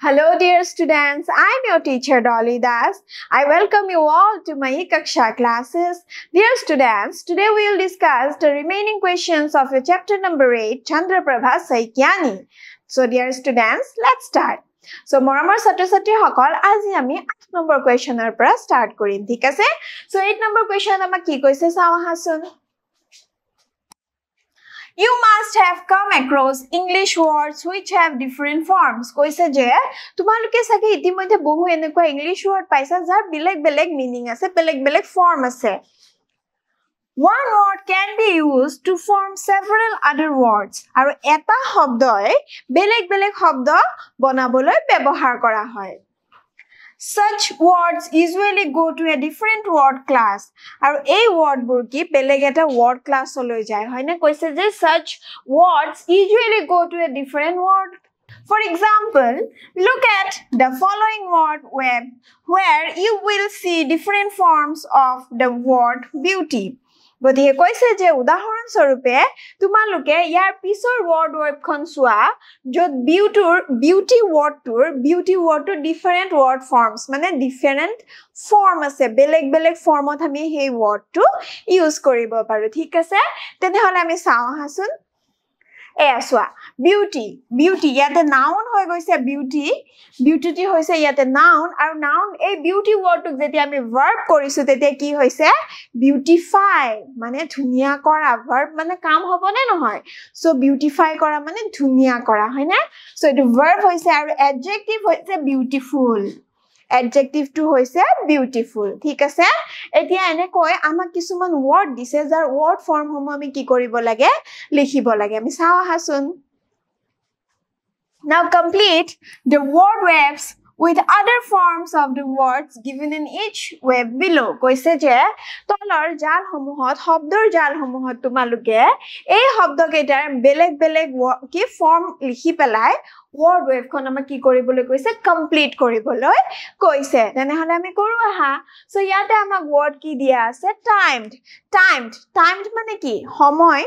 Hello dear students, I am your teacher Dolly Das. I welcome you all to my Kaksha classes. Dear students, today we will discuss the remaining questions of your chapter number 8, Chandraprabha Saikyani. So dear students, let's start. So moramor satya hokol aji ami 8 number question er pra start korim, thik ase? So 8 number question ama ki koise sao ahasun. You must have come across English words which have different forms. Koise je tumaluke sage itimodhe bohu enekwa English word paisa jar beleg meaning ase, beleg form ase. One word can be used to form several other words. Aru eta shobdoi beleg shobdo bonaboloi byabohar kora hoy. Such words usually go to a different word class. Aru ei word bur ki beleg eta word class loi jay hoy na koise je such words usually go to a different word. For example, look at the following word web where you will see different forms of the word beauty. Gotike koise je udahoron sorupe tumaluke yar pisor word web khon sua jot beauty word to different word forms mane different form ase beleg form ot ami he word to use koribo paru thik ase tene hole ami sao hasun aswa beauty yate noun hoy goise beauty ti hoise yate noun aru noun ei beauty word to jeti ami verb korisu tete ki hoise beautify mane dhunia kora verb mane kaam hobo ne nohoy so beautify kora mane dhunia kora hoy na so etu verb hoise aru adjective hoise beautiful adjective to hoise beautiful thik ase etia ene koi amak kisuman word dise jar word form homo ami ki koribo lage likhibo lage ami sao hasun. Now complete the word webs with other forms of the words given in each web below. Koise je tolor jal homuhot hobdor jal homuhot tumaluke ei hobdo ketar beleg ki form likhi pelai word web khon ama ki koribole koise complete koriboloi koise tene hole ami koru aha so yate amak word ki dia ase timed mane ki homoy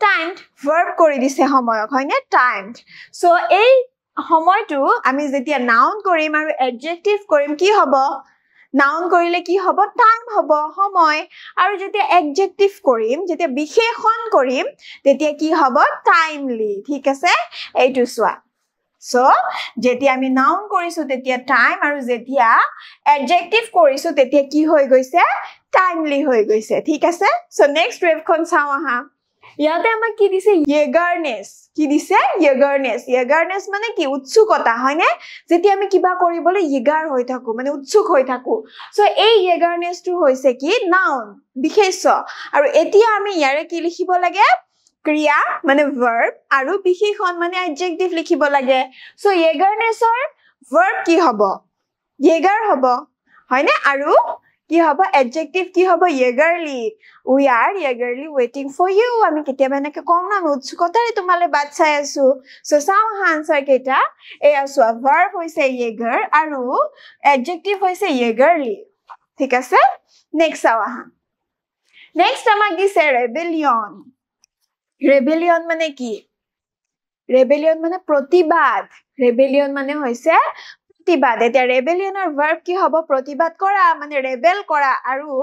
timed verb kori dise homoyok hoy ne timed so ei homoy tu ami jetia noun korim aru adjective korim ki hobo noun korile ki hobo time hobo homoy aru jetia adjective korim jetia bisheshon korim tetia ki hobo timely thik ase eitu swa so jetia ami noun korisu tetia time aru jetia adjective korisu tetia ki hoy goise timely hoy goise thik ase so next web kon sao aha yate ama ki dise eagerness mane ki utsukota hoy ne jeti ami kiba koribole eager hoy thaku mane utsuk hoy thaku so ei eagerness tu hoise ki noun bishesho aru etia ami yare ki likhibo lage kriya mane verb aru bisheshon mane adjective likhibo lage so eagerness or verb ki hobo eager hobo hoy ne aru ki hobo adjective ki hobo eagerly we are eagerly waiting for you ami ketiaba enake kom na utsukotare tumale bat chai asu so sao answer keta e asu verb hoise eager aru adjective hoise eagerly thik ase next sao aha next amak dise rebellion mane ki rebellion mane protibad rebellion mane hoise protibad eta rebellion or verb ki hobo protibad kora mane rebel kora aru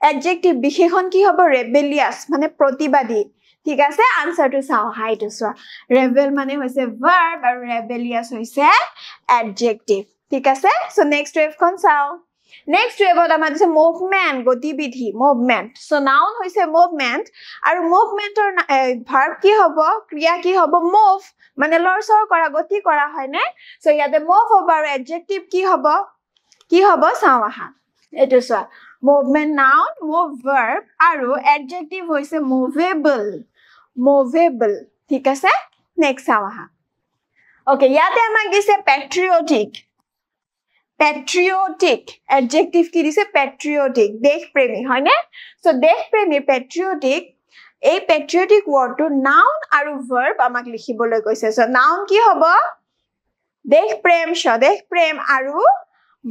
adjective bisheshon ki hobo rebellious mane protibadi thik ase answer to sao hai to so rebel mane hoise verb aru rebellious hoise adjective thik ase so next wave kon sao next wave ot amar dise movement gotibidhi movement so noun hoise movement aru movement or verb ki hobo kriya ki hobo move mane lorsor kora goti kora hoy ne so yate move hobo aru adjective ki hobo sao aha etu so movement noun move verb aru adjective hoise movable thik ase next sao aha okay yate amak dise patriotic adjective ki dise patriotic desh premi hoy ne so desh premi patriotic ei patriotic word to noun aru verb amak likhiboloi koise so noun ki hobo desh prem aru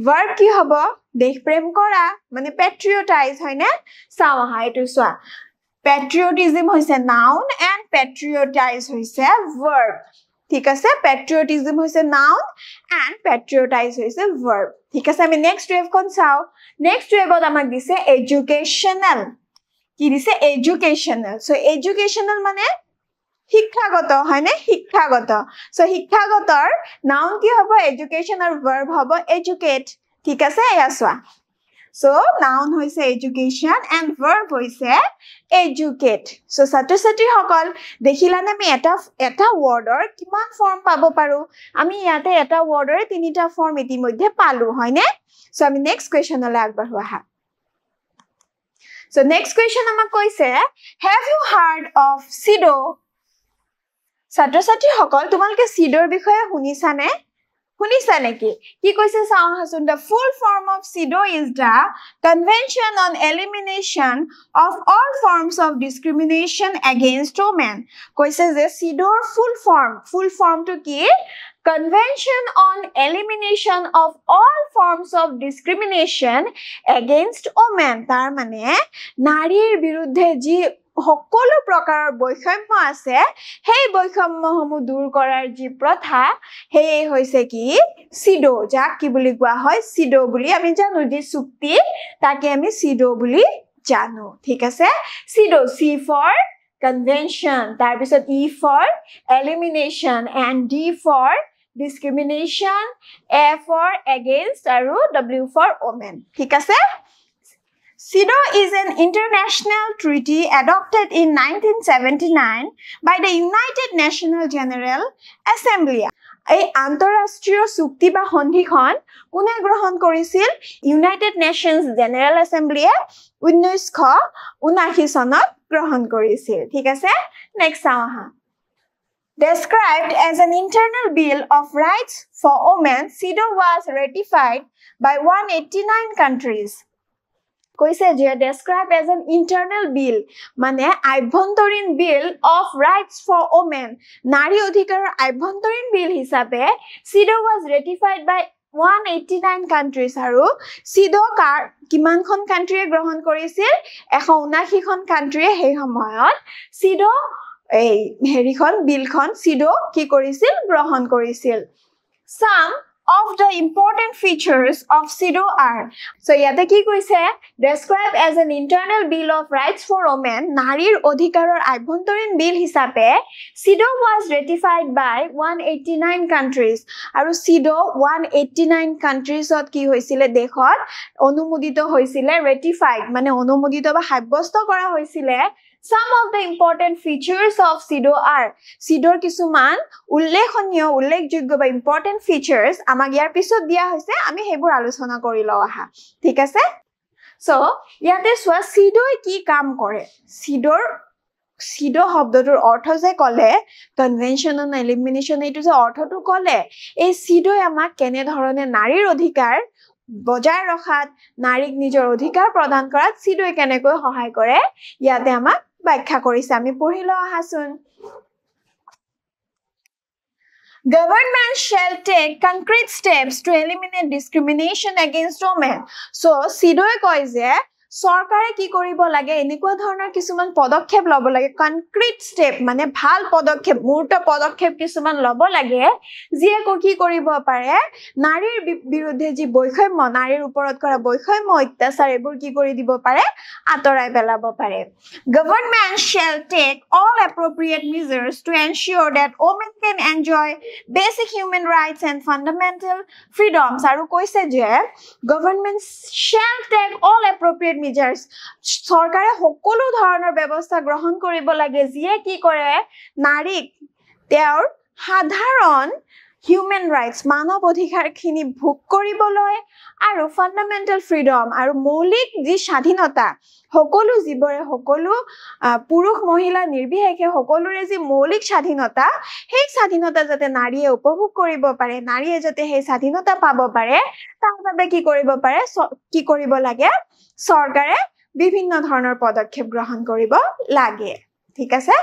verb ki hobo desh prem kora mane patriotize hoy ne sao aha etu swa patriotism hoise noun and patriotize hoise verb ঠিক আছে patriotism হৈছে noun and patriotize হৈছে verb ঠিক আছে আমি next wave kon চাও next wave ত আমাক দিছে educational কি দিছে educational so educational মানে শিক্ষাগত হয়নে শিক্ষাগত so শিক্ষাগতৰ noun কি হ'ব education আৰু verb হ'ব educate ঠিক আছে এয়া চোৱা so noun hoise education and verb hoise educate so satya satri hokol dekhilane mi eta word or kiman form pabo paru ami yate eta word or tinita form iti moddhe palu hoyne so ami next question ole agbaru aha so next question amak koise have you heard of sido satya satri hokol tumalke sidor bikhoye hunisane Hunisa neki ki koise saw hasun the full form of sido is the convention on elimination of all forms of discrimination against women koise je sido full form to ki convention on elimination of all forms of discrimination against women tar mane narir biruddhe ji সকলো প্ৰকাৰৰ বৈষম্য আছে হেই বৈষম্যসমূহ দূৰ কৰাৰ যি প্ৰথা হেই হৈছে কি সিডো যাক কি বুলি কোৱা হয় সিডো বুলি আমি জানো যে চুক্তি তাকে আমি সিডো বুলি জানো ঠিক আছে সিডো সি ফৰ কনভেনশন তাৰ পিছত E for elimination and D for discrimination a for against আৰু w for women ঠিক আছে CEDAW is an international treaty adopted in 1979 by the United Nations General Assembly. এই আন্তঃৰাষ্ট্ৰীয় চুক্তি বা সন্ধিখন কোনে গ্ৰহণ কৰিছিল United Nations General Assembly 1979 চনত গ্ৰহণ কৰিছিল ঠিক আছে নেক্সট আহা Described as an internal bill of rights for women, CEDAW was ratified by 189 countries. Koise je described as an internal bill mane আভ্যন্তৰীণ bill of rights for women nari odhikarar আভ্যন্তৰীণ bill hisabe CEDAW was ratified by 189 countries aru CEDAW kar kiman khon country grohon korisil 179 khon country hei samoyot CEDAW ei heri khon bill khon CEDAW ki korisil grohon korisil some of the important features of CEDAW are so yate ki koise described as an internal bill of rights for women narir odhikarar abhontorin bill hisabe CEDAW was ratified by 189 countries aru CEDAW 189 countries ot ki hoisile dekhot onumodito hoisile ratified mane onumodito ba sabyasto kora hoisile Some of the important features of CEDAW are CEDAW কিছুমান উল্লেখনীয় উল্লেখযোগ্য বা important features আমাক ইয়াৰ পিছত দিয়া হৈছে আমি হেবোৰ আলোচনা কৰি লও আহা ঠিক আছে সো ইয়াতে সোৱা CEDAW কি কাম কৰে CEDAW শব্দটোৰ অৰ্থ যে কলে কনভেনশন অন এলিমিনেশন এইটো যে অৰ্থটো কলে এই CEDAW আমাক কেনে ধৰণে নাৰীৰ অধিকাৰ বজাই ৰখাত নাৰীক নিজৰ অধিকাৰ প্ৰদান কৰাত CEDAW কেনেকৈ সহায় কৰে ইয়াতে আমাক ব্যাখ্যা কৰিছে আমি পঢ়িলো আহাসুন Government shall take concrete steps to eliminate discrimination against women. So, CEDAW কয় যে সরকারে কি কৰিব লাগে এনেকুৱা ধৰণৰ কিছুমান পদক্ষেপ লব লাগে কনক্ৰিট ষ্টেপ মানে ভাল পদক্ষেপ মূৰ্ত পদক্ষেপ কিছুমান লব লাগে যিয়ে কি কৰিব পাৰে নাৰীৰ বিৰুদ্ধে যি বৈষম্য নাৰীৰ ওপৰত কৰা বৈষম্য অত্যাচাৰ এবোৰ কি কৰি দিব পাৰে আতৰাই পেলাব পাৰে Government shall take all appropriate measures to ensure that women can enjoy basic human rights and fundamental freedoms আৰু কৈছে যে government shall take all appropriate measures সৰকাৰে সকলো ধৰণৰ ব্যৱস্থা গ্ৰহণ কৰিব লাগে যিয়ে কি কৰে নাৰীক তেওঁৰ সাধাৰণ human rights মানৱ অধিকাৰখিনি ভোগ কৰিবলৈ আৰু fundamental freedom আৰু মৌলিক যি স্বাধীনতা সকলো জীৱৰে সকলো পুৰুষ মহিলা নিৰ্বিশেষে সকলোৰে যি মৌলিক স্বাধীনতা সেই স্বাধীনতা যাতে নাৰীয়ে উপভোগ কৰিব পাৰে নাৰীয়ে যাতে সেই স্বাধীনতা পাব পাৰে তাৰ বাবে কি কৰিব লাগে চৰকাৰে বিভিন্ন ধৰণৰ পদক্ষেপ গ্ৰহণ কৰিব লাগে ঠিক আছে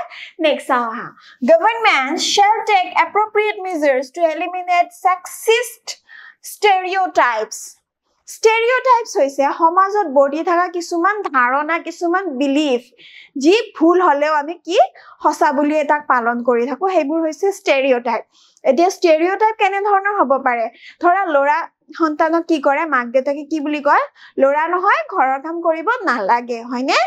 নেক্সট আহা Government shall take appropriate measures to eliminate sexist stereotypes stereotypes হৈছে সমাজত বৰ্তি থকা কিছুমান ধাৰণা কিছুমান বিলিফ যি ভুল হলেও আমি কি হসা বুলি এটাক পালন কৰি থাকো সেইবোৰ হৈছে stereotype এতিয়া stereotype কেনে ধৰণৰ হ'ব পাৰে ধৰা লৰা সন্তানক কি কৰে মাক দেউতাকে কি বুলি কয় লৰা নহয় ঘৰৰ কাম কৰিব নালাগে হয়নে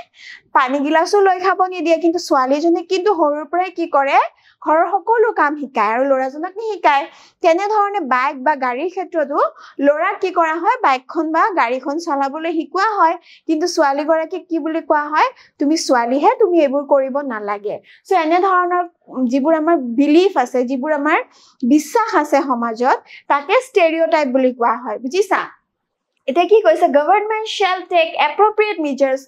পানী গিলাসও লৈ খাব নিদিয়ে কিন্তু ছোৱালীজনে কিন্তু সৰুৰ পৰাই কি কৰে ঘৰৰ সকলো কাম শিকায় আৰু লৰাজনক নিশিকায় কেনে ধৰণে বাইক বা গাড়ীৰ ক্ষেত্ৰতো লৰা কি কৰা হয় বাইকখন বা গাড়ীখন চলাবলৈ শিকোৱা হয় কিন্তু ছোৱালী গৰাকীক কি বুলি কোৱা হয় তুমি ছোৱালীহে তুমি এইবোৰ কৰিব নালাগে সো এনে ধৰণৰ যিবোৰ আমাৰ বিলিফ আছে যিবোৰ আমাৰ বিশ্বাস আছে সমাজত তাকে stereotype বুলি কোৱা হয় বুজিছা এটা কি কৈছে government shall take appropriate measures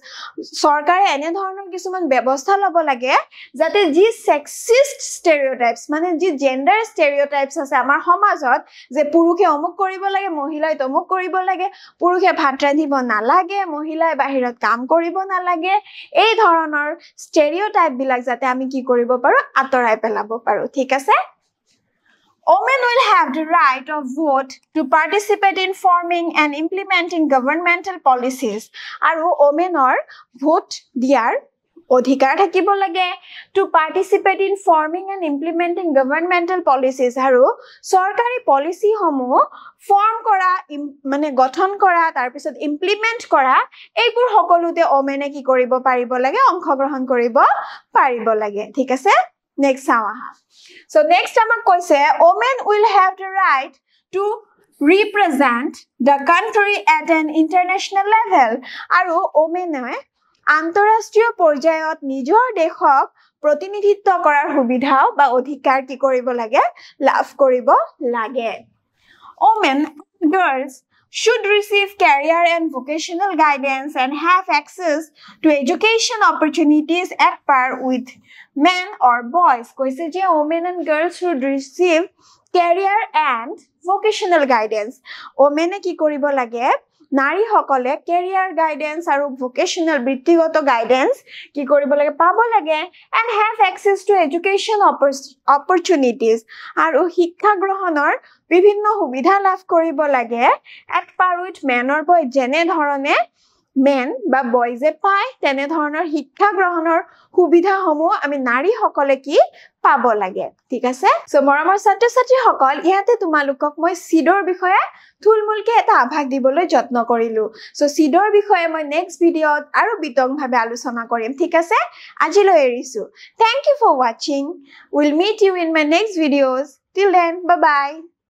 সৰকাৰে এনে ধৰণৰ কিছুমান ব্যৱস্থা ল'ব লাগে যাতে যি sexist stereotypes মানে যি gender stereotypes আছে আমাৰ সমাজত যে পুৰুষে অমুক কৰিব লাগে মহিলাই তমুক কৰিব লাগে পুৰুষে ভাত ৰান্ধিব নালাগে মহিলাই বাহিৰত কাম কৰিব নালাগে এই ধৰণৰ stereotype বিলাক যাতে আমি কি কৰিব পাৰো আতৰাই পেলাব পাৰো ঠিক আছে Women will have the right of vote to participate in forming and implementing governmental policies. Aru womenor vote diar অধিকাৰ থাকিব লাগে to participate in forming and implementing governmental policies আৰু সৰকাৰি পলিসি সমূহ ফৰ্ম কৰা মানে গঠন কৰা তাৰ পিছত ইমপ্লিমেন্ট কৰা এইবোৰ সকলোতে ওমেনে কি কৰিব পাৰিব লাগে অংশগ্ৰহণ কৰিব পাৰিব লাগে ঠিক আছে Next sawaha. So next amak koise women will have the right to represent the country at an international level. Aru women আন্তঃৰাষ্ট্ৰীয় পৰ্যায়ত নিজৰ দেশক প্ৰতিনিধিত্ব কৰাৰ সুবিধা বা অধিকাৰ কি কৰিব লাগে লাভ কৰিব লাগে. Women girls should receive career and vocational guidance and have access to education opportunities at par with men or boys. Koise je women and girls should receive career and vocational guidance. Women ki koribo lage nari hokole career guidance aru vocational brittigoto guidance ki koribo lage pabo lage and have access to education opportunities aru শিক্ষা গ্ৰহণৰ বিভিন্ন সুবিধা লাভ কৰিব লাগে at par with men or boy জেনে ধৰণে men বা boys এ পায় তেনে ধৰণৰ শিক্ষা গ্ৰহণৰ সুবিধা সমূহ আমি নাৰী সকলে কি পাব লাগে ঠিক আছে সো মৰমৰ ছাত্ৰ ছাত্ৰী সকল ইয়াতে তোমালোকক মই সিডৰ বিষয়ে থুলমুলকে এটা আভাস দিবলৈ যত্ন কৰিলো সো সিডৰ বিষয়ে মই নেক্সট ভিডিঅত আৰু বিতংভাৱে আলোচনা কৰিম ঠিক আছে আজিলৈ এৰিছো thank you for watching will meet you in my next videos till then bye bye